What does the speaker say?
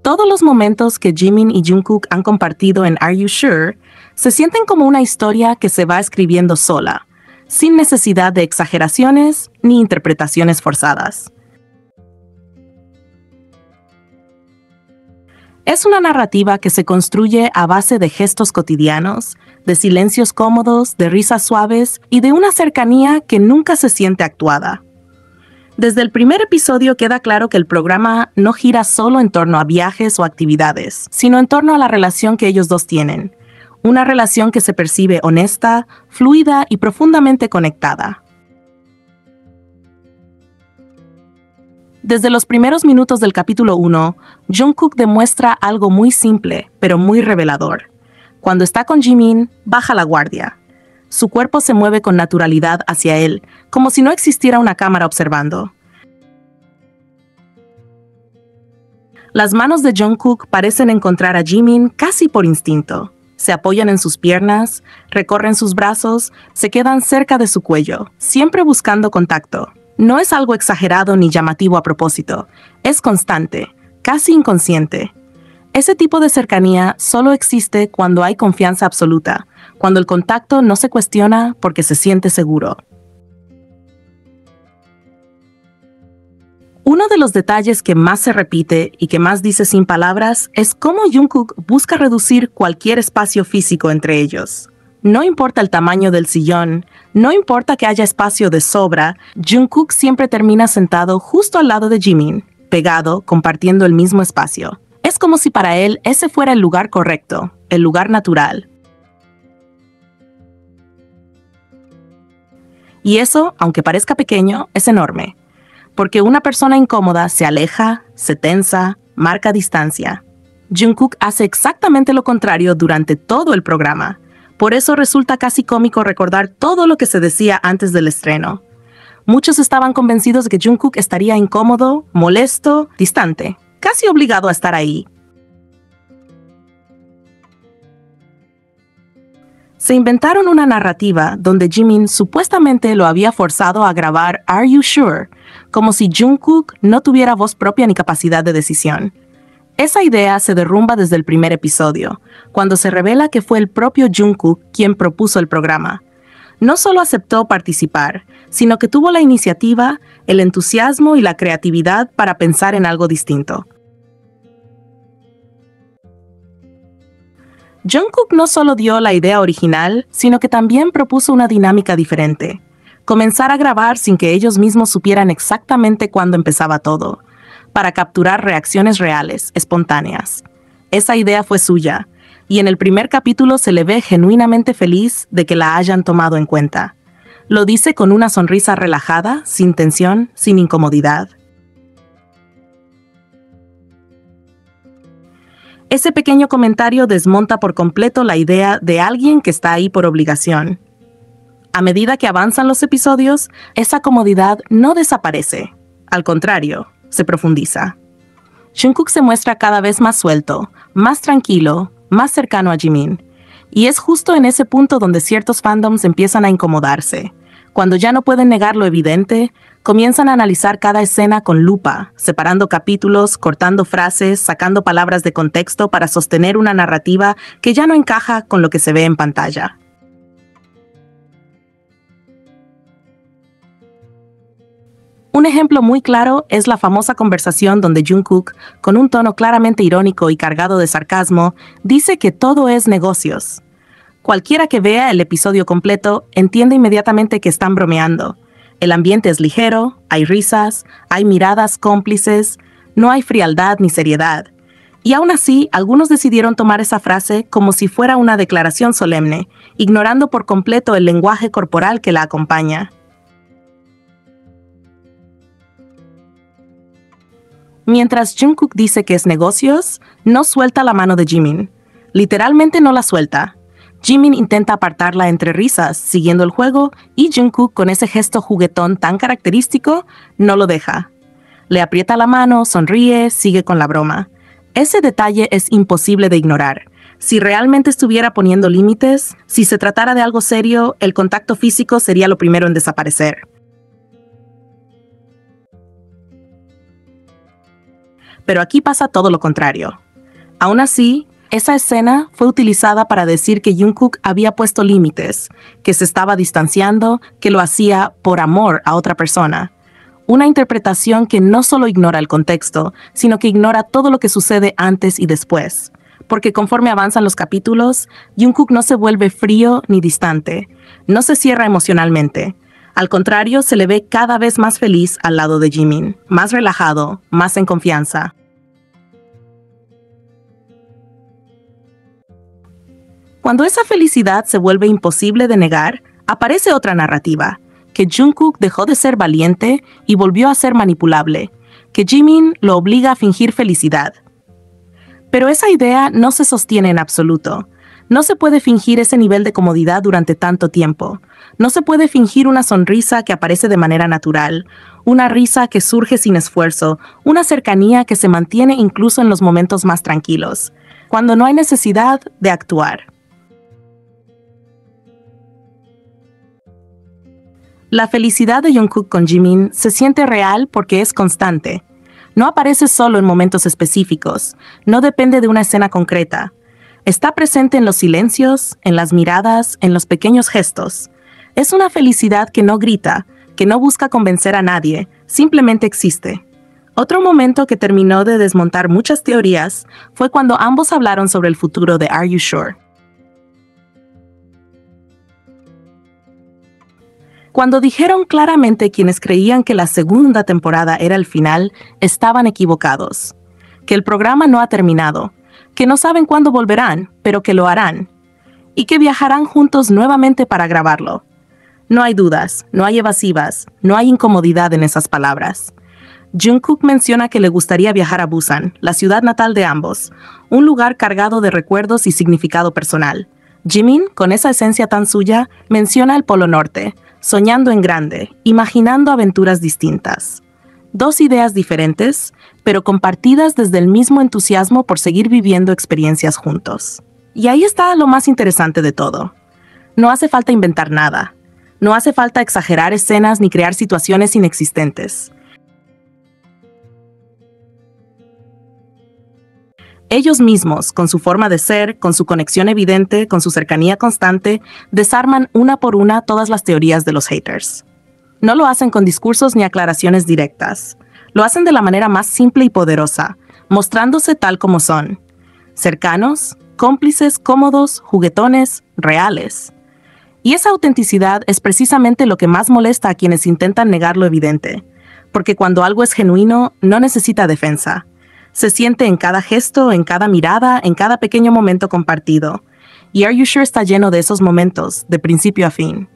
Todos los momentos que Jimin y Jungkook han compartido en Are You Sure se sienten como una historia que se va escribiendo sola, sin necesidad de exageraciones ni interpretaciones forzadas. Es una narrativa que se construye a base de gestos cotidianos, de silencios cómodos, de risas suaves y de una cercanía que nunca se siente actuada. Desde el primer episodio queda claro que el programa no gira solo en torno a viajes o actividades, sino en torno a la relación que ellos dos tienen. Una relación que se percibe honesta, fluida y profundamente conectada. Desde los primeros minutos del capítulo 1, Jungkook demuestra algo muy simple, pero muy revelador. Cuando está con Jimin, baja la guardia. Su cuerpo se mueve con naturalidad hacia él, como si no existiera una cámara observando. Las manos de Jungkook parecen encontrar a Jimin casi por instinto. Se apoyan en sus piernas, recorren sus brazos, se quedan cerca de su cuello, siempre buscando contacto. No es algo exagerado ni llamativo a propósito, es constante, casi inconsciente. Ese tipo de cercanía solo existe cuando hay confianza absoluta, cuando el contacto no se cuestiona porque se siente seguro. Uno de los detalles que más se repite y que más dice sin palabras es cómo Jungkook busca reducir cualquier espacio físico entre ellos. No importa el tamaño del sillón, no importa que haya espacio de sobra, Jungkook siempre termina sentado justo al lado de Jimin, pegado, compartiendo el mismo espacio. Es como si para él ese fuera el lugar correcto, el lugar natural. Y eso, aunque parezca pequeño, es enorme. Porque una persona incómoda se aleja, se tensa, marca distancia. Jungkook hace exactamente lo contrario durante todo el programa. Por eso resulta casi cómico recordar todo lo que se decía antes del estreno. Muchos estaban convencidos de que Jungkook estaría incómodo, molesto, distante, casi obligado a estar ahí. Se inventaron una narrativa donde Jimin supuestamente lo había forzado a grabar Are You Sure, como si Jungkook no tuviera voz propia ni capacidad de decisión. Esa idea se derrumba desde el primer episodio, cuando se revela que fue el propio Jungkook quien propuso el programa. No solo aceptó participar, sino que tuvo la iniciativa, el entusiasmo y la creatividad para pensar en algo distinto. Jungkook no solo dio la idea original, sino que también propuso una dinámica diferente. Comenzar a grabar sin que ellos mismos supieran exactamente cuándo empezaba todo, para capturar reacciones reales, espontáneas. Esa idea fue suya, y en el primer capítulo se le ve genuinamente feliz de que la hayan tomado en cuenta. Lo dice con una sonrisa relajada, sin tensión, sin incomodidad. Ese pequeño comentario desmonta por completo la idea de alguien que está ahí por obligación. A medida que avanzan los episodios, esa comodidad no desaparece. Al contrario, se profundiza. Jungkook se muestra cada vez más suelto, más tranquilo, más cercano a Jimin. Y es justo en ese punto donde ciertos fandoms empiezan a incomodarse. Cuando ya no pueden negar lo evidente, comienzan a analizar cada escena con lupa, separando capítulos, cortando frases, sacando palabras de contexto para sostener una narrativa que ya no encaja con lo que se ve en pantalla. Un ejemplo muy claro es la famosa conversación donde Jungkook, con un tono claramente irónico y cargado de sarcasmo, dice que todo es negocios. Cualquiera que vea el episodio completo entiende inmediatamente que están bromeando. El ambiente es ligero, hay risas, hay miradas cómplices, no hay frialdad ni seriedad. Y aún así, algunos decidieron tomar esa frase como si fuera una declaración solemne, ignorando por completo el lenguaje corporal que la acompaña. Mientras Jungkook dice que es negocios, no suelta la mano de Jimin. Literalmente no la suelta. Jimin intenta apartarla entre risas, siguiendo el juego, y Jungkook, con ese gesto juguetón tan característico, no lo deja. Le aprieta la mano, sonríe, sigue con la broma. Ese detalle es imposible de ignorar. Si realmente estuviera poniendo límites, si se tratara de algo serio, el contacto físico sería lo primero en desaparecer. Pero aquí pasa todo lo contrario. Aún así, esa escena fue utilizada para decir que Jungkook había puesto límites, que se estaba distanciando, que lo hacía por amor a otra persona. Una interpretación que no solo ignora el contexto, sino que ignora todo lo que sucede antes y después. Porque conforme avanzan los capítulos, Jungkook no se vuelve frío ni distante, no se cierra emocionalmente. Al contrario, se le ve cada vez más feliz al lado de Jimin, más relajado, más en confianza. Cuando esa felicidad se vuelve imposible de negar, aparece otra narrativa, que Jungkook dejó de ser valiente y volvió a ser manipulable, que Jimin lo obliga a fingir felicidad. Pero esa idea no se sostiene en absoluto. No se puede fingir ese nivel de comodidad durante tanto tiempo. No se puede fingir una sonrisa que aparece de manera natural, una risa que surge sin esfuerzo, una cercanía que se mantiene incluso en los momentos más tranquilos, cuando no hay necesidad de actuar. La felicidad de Jungkook con Jimin se siente real porque es constante. No aparece solo en momentos específicos, no depende de una escena concreta. Está presente en los silencios, en las miradas, en los pequeños gestos. Es una felicidad que no grita, que no busca convencer a nadie, simplemente existe. Otro momento que terminó de desmontar muchas teorías fue cuando ambos hablaron sobre el futuro de Are You Sure? Cuando dijeron claramente quienes creían que la segunda temporada era el final, estaban equivocados. Que el programa no ha terminado, que no saben cuándo volverán, pero que lo harán. Y que viajarán juntos nuevamente para grabarlo. No hay dudas, no hay evasivas, no hay incomodidad en esas palabras. Jungkook menciona que le gustaría viajar a Busan, la ciudad natal de ambos, un lugar cargado de recuerdos y significado personal. Jimin, con esa esencia tan suya, menciona el Polo Norte, soñando en grande, imaginando aventuras distintas. Dos ideas diferentes, pero compartidas desde el mismo entusiasmo por seguir viviendo experiencias juntos. Y ahí está lo más interesante de todo. No hace falta inventar nada. No hace falta exagerar escenas ni crear situaciones inexistentes. Ellos mismos, con su forma de ser, con su conexión evidente, con su cercanía constante, desarman una por una todas las teorías de los haters. No lo hacen con discursos ni aclaraciones directas. Lo hacen de la manera más simple y poderosa, mostrándose tal como son. Cercanos, cómplices, cómodos, juguetones, reales. Y esa autenticidad es precisamente lo que más molesta a quienes intentan negar lo evidente. Porque cuando algo es genuino, no necesita defensa. Se siente en cada gesto, en cada mirada, en cada pequeño momento compartido. Y Are You Sure está lleno de esos momentos, de principio a fin.